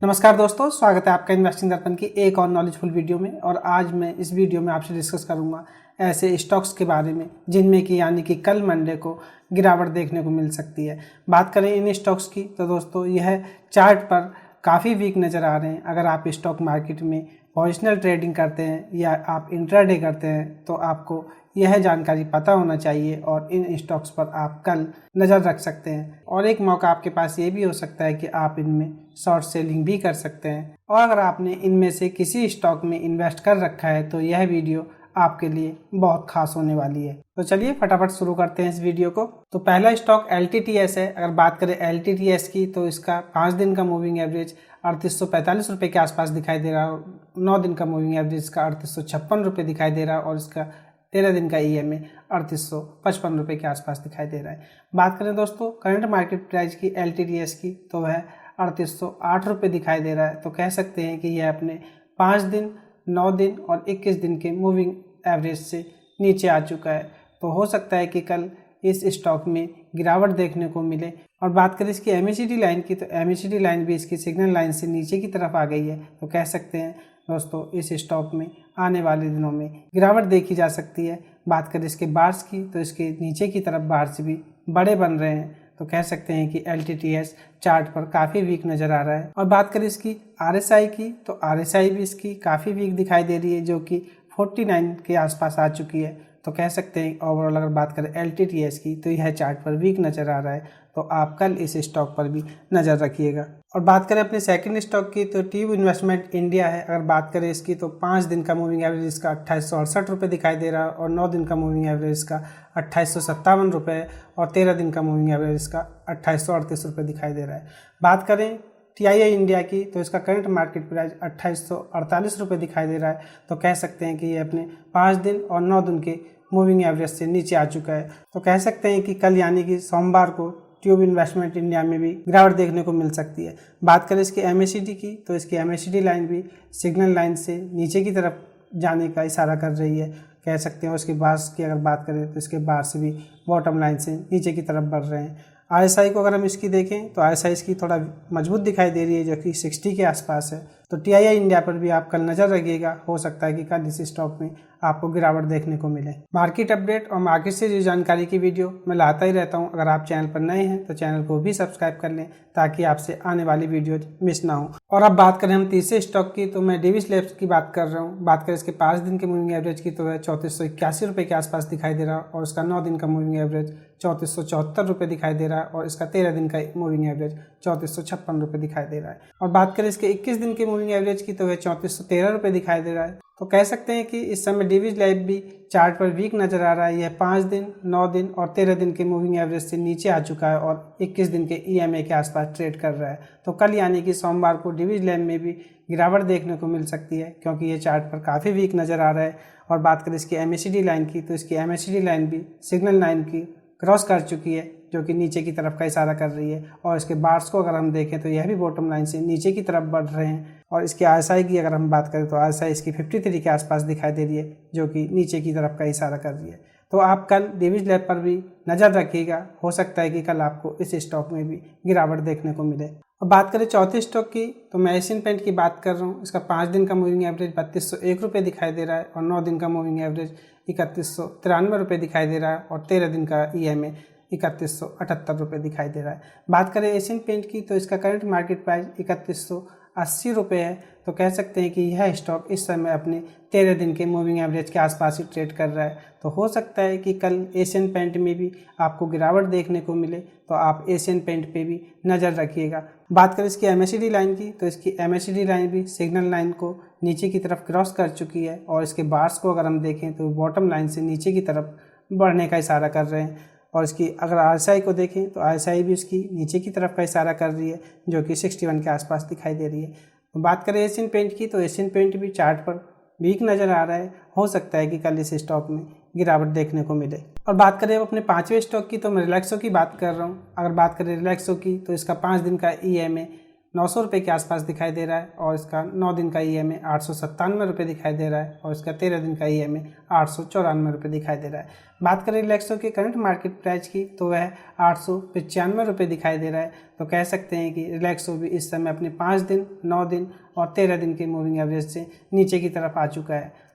नमस्कार दोस्तों, स्वागत है आपका इन्वेस्टिंग दर्पण की एक और नॉलेजफुल वीडियो में। और आज मैं इस वीडियो में आपसे डिस्कस करूंगा ऐसे स्टॉक्स के बारे में जिनमें कि यानी कि कल मंडे को गिरावट देखने को मिल सकती है। बात करें इन स्टॉक्स की तो दोस्तों यह चार्ट पर काफ़ी वीक नज़र आ रहे हैं। अगर आप स्टॉक मार्केट में पोजिशनल ट्रेडिंग करते हैं या आप इंट्राडे करते हैं तो आपको यह जानकारी पता होना चाहिए और इन स्टॉक्स पर आप कल नज़र रख सकते हैं। और एक मौका आपके पास ये भी हो सकता है कि आप इनमें शॉर्ट सेलिंग भी कर सकते हैं। और अगर आपने इनमें से किसी स्टॉक में इन्वेस्ट कर रखा है तो यह वीडियो आपके लिए बहुत खास होने वाली है। तो चलिए फटाफट शुरू करते हैं इस वीडियो को। तो पहला स्टॉक LTTS है। अगर बात करें LTTS की तो इसका 5 दिन का मूविंग एवरेज 3845 रुपये के आसपास दिखाई दे रहा है और 9 दिन का मूविंग एवरेज इसका 3856 रुपये दिखाई दे रहा है और इसका 13 दिन का EMA 3855 रुपये के आसपास दिखाई दे रहा है। बात करें दोस्तों करंट मार्केट प्राइस की LTTS की तो वह 3808 रुपये दिखाई दे रहा है। तो कह सकते हैं कि यह अपने 5 दिन 9 दिन और 21 दिन के मूविंग एवरेज से नीचे आ चुका है। तो हो सकता है कि कल इस स्टॉक में गिरावट देखने को मिले। और बात करें इसकी MACD लाइन की तो MACD लाइन भी इसकी सिग्नल लाइन से नीचे की तरफ आ गई है। तो कह सकते हैं दोस्तों इस स्टॉक में आने वाले दिनों में गिरावट देखी जा सकती है। बात करें इसके बार्स की तो इसके नीचे की तरफ बार्स भी बड़े बन रहे हैं। तो कह सकते हैं कि LTTS चार्ट पर काफ़ी वीक नज़र आ रहा है। और बात करें इसकी RSI की तो RSI भी इसकी काफ़ी वीक दिखाई दे रही है जो कि 49 के आसपास आ चुकी है। तो कह सकते हैं ओवरऑल अगर बात करें LTTS की तो यह चार्ट पर वीक नज़र आ रहा है। तो आप कल इस स्टॉक पर भी नज़र रखिएगा। और बात करें अपने सेकंड स्टॉक की तो ट्यूब इन्वेस्टमेंट इंडिया है। अगर बात करें इसकी तो 5 दिन का मूविंग एवरेज इसका 2868 रुपये दिखाई दे रहा है और 9 दिन का मूविंग एवरेज इसका 2857 रुपये और 13 दिन का मूविंग एवरेज इसका 2838 रुपये दिखाई दे रहा है। बात करें TII इंडिया की तो इसका करंट मार्केट प्राइस 2848 रुपये दिखाई दे रहा है। तो कह सकते हैं कि ये अपने 5 दिन और 9 दिन के मूविंग एवरेज से नीचे आ चुका है। तो कह सकते हैं कि कल यानी कि सोमवार को ट्यूब इन्वेस्टमेंट इंडिया में भी गिरावट देखने को मिल सकती है। बात करें इसकी MACD की तो इसकी MACD लाइन भी सिग्नल लाइन से नीचे की तरफ जाने का इशारा कर रही है। कह सकते हैं उसके बार्स की अगर बात करें तो इसके बार्स भी बॉटम लाइन से नीचे की तरफ बढ़ रहे हैं। RSI को अगर हम इसकी देखें तो RSI इसकी थोड़ा मजबूत दिखाई दे रही है जो कि 60 के आसपास है। तो TII इंडिया पर भी आप कल नज़र रखिएगा। हो सकता है कि कल इस स्टॉक में आपको गिरावट देखने को मिले। मार्केट अपडेट और मार्केट से जुड़ी जानकारी की वीडियो मैं लाता ही रहता हूं। अगर आप चैनल पर नए हैं तो चैनल को भी सब्सक्राइब कर लें ताकि आपसे आने वाली वीडियो मिस ना हो। और अब बात करें हम तीसरे स्टॉक की तो मैं डेविस लैब्स की बात कर रहा हूँ। बात करें इसके 5 दिन के मूविंग एवरेज की तो वह 3481 रुपये के आसपास दिखाई दे रहा है और उसका 9 दिन का मूविंग एवरेज 3474 रुपये दिखाई दे रहा है और इसका 13 दिन का मूविंग एवरेज 3456 रुपये दिखाई दे रहा है। और बात करें इसके 21 दिन के मूविंग एवरेज की तो वह 3413 रुपये दिखाई दे रहा है। तो कह सकते हैं कि इस समय डेविस लैब भी चार्ट पर वीक नज़र आ रहा है। यह 5 दिन 9 दिन और 13 दिन के मूविंग एवरेज से नीचे आ चुका है और 21 दिन के EMA के आसपास ट्रेड कर रहा है। तो कल यानी कि सोमवार को डेविस लैब में भी गिरावट देखने को मिल सकती है क्योंकि ये चार्ट पर काफ़ी वीक नज़र आ रहा है। और बात करें इसकी MACD लाइन की तो इसकी MACD लाइन भी सिग्नल लाइन की क्रॉस कर चुकी है जो कि नीचे की तरफ का इशारा कर रही है। और इसके बार्स को अगर हम देखें तो यह भी बॉटम लाइन से नीचे की तरफ बढ़ रहे हैं। और इसके RSI की अगर हम बात करें तो RSI इसकी 53 के आसपास दिखाई दे रही है जो कि नीचे की तरफ का इशारा कर रही है। तो आप कल डेविस लैब पर भी नज़र रखिएगा। हो सकता है कि कल आपको इस स्टॉक में भी गिरावट देखने को मिले। अब बात करें चौथे स्टॉक की तो मैं एशियन पेंट की बात कर रहा हूँ। इसका 5 दिन का मूविंग एवरेज 3201 रुपये दिखाई दे रहा है और 9 दिन का मूविंग एवरेज 3193 रुपये दिखाई दे रहा है और 13 दिन का EMA 3178 रुपये दिखाई दे रहा है। बात करें एशियन पेंट की तो इसका करंट मार्केट प्राइस 3180 रुपये है। तो कह सकते हैं कि यह स्टॉक इस समय अपने 13 दिन के मूविंग एवरेज के आसपास ही ट्रेड कर रहा है। तो हो सकता है कि कल एशियन पेंट में भी आपको गिरावट देखने को मिले। तो आप एशियन पेंट पे भी नज़र रखिएगा। बात करें इसकी MACD लाइन की तो इसकी MACD लाइन भी सिग्नल लाइन को नीचे की तरफ क्रॉस कर चुकी है और इसके बार्स को अगर हम देखें तो बॉटम लाइन से नीचे की तरफ बढ़ने का इशारा कर रहे हैं। और इसकी अगर RSI को देखें तो RSI भी इसकी नीचे की तरफ का इशारा कर रही है जो कि 61 के आसपास दिखाई दे रही है। तो बात करें एशियन पेंट की तो एशियन पेंट भी चार्ट पर वीक नज़र आ रहा है। हो सकता है कि कल इस स्टॉक में गिरावट देखने को मिले। और बात करें अब अपने 5वें स्टॉक की तो मैं रिलैक्सो की बात कर रहा हूँ। अगर बात करें रिलैक्सो की तो इसका 5 दिन का EMA 900 रुपये के आसपास दिखाई दे रहा है और इसका 9 दिन का EMA 897 रुपये दिखाई दे रहा है और इसका 13 दिन का EMA 894 रुपये दिखाई दे रहा है। बात करें रिलैक्सो की करंट मार्केट प्राइस की तो वह 895 रुपये दिखाई दे रहा है। तो कह सकते हैं कि रिलैक्सो भी इस समय अपने 5 दिन, 9 दिन और 13 दिन के मूविंग एवरेज से नीचे की तरफ आ चुका है।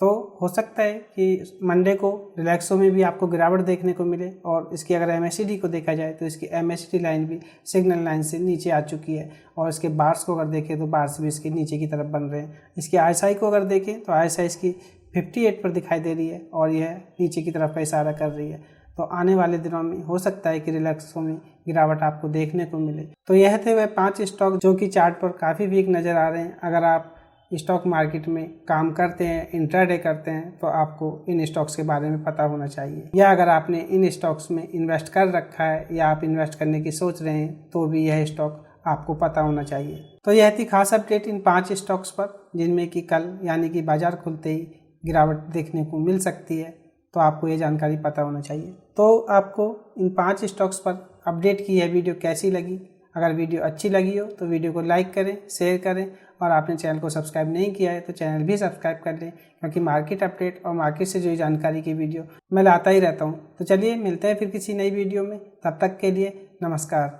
तो हो सकता है कि मंडे को रिलैक्सो में भी आपको गिरावट देखने को मिले और इसकी अगर MACD को देखा जाए तो इसकी MACD लाइन भी सिग्नल लाइन से नीचे आ चुकी है और इसके बार्स को अगर देखें तो बार्स भी इसके नीचे की तरफ बन रहे हैं। इसकी RSI को अगर देखें तो RSI इसकी 58 पर दिखाई दे रही है और यह नीचे की तरफ का इशारा कर रही है। तो आने वाले दिनों में हो सकता है कि रिलैक्सो में गिरावट आपको देखने को मिले। तो यह थे वह 5 स्टॉक जो कि चार्ट पर काफ़ी वीक नज़र आ रहे हैं। अगर आप स्टॉक मार्केट में काम करते हैं, इंट्राडे करते हैं, तो आपको इन स्टॉक्स के बारे में पता होना चाहिए। या अगर आपने इन स्टॉक्स में इन्वेस्ट कर रखा है या आप इन्वेस्ट करने की सोच रहे हैं तो भी यह स्टॉक आपको पता होना चाहिए। तो यह थी खास अपडेट इन 5 स्टॉक्स पर जिनमें कि कल यानी कि बाजार खुलते ही गिरावट देखने को मिल सकती है। तो आपको ये जानकारी पता होना चाहिए। तो आपको इन 5 स्टॉक्स पर अपडेट की यह वीडियो कैसी लगी? अगर वीडियो अच्छी लगी हो तो वीडियो को लाइक करें, शेयर करें और आपने चैनल को सब्सक्राइब नहीं किया है तो चैनल भी सब्सक्राइब कर लें, क्योंकि मार्केट अपडेट और मार्केट से जुड़ी जानकारी की वीडियो मैं लाता ही रहता हूं। तो चलिए मिलते हैं फिर किसी नई वीडियो में। तब तक के लिए नमस्कार।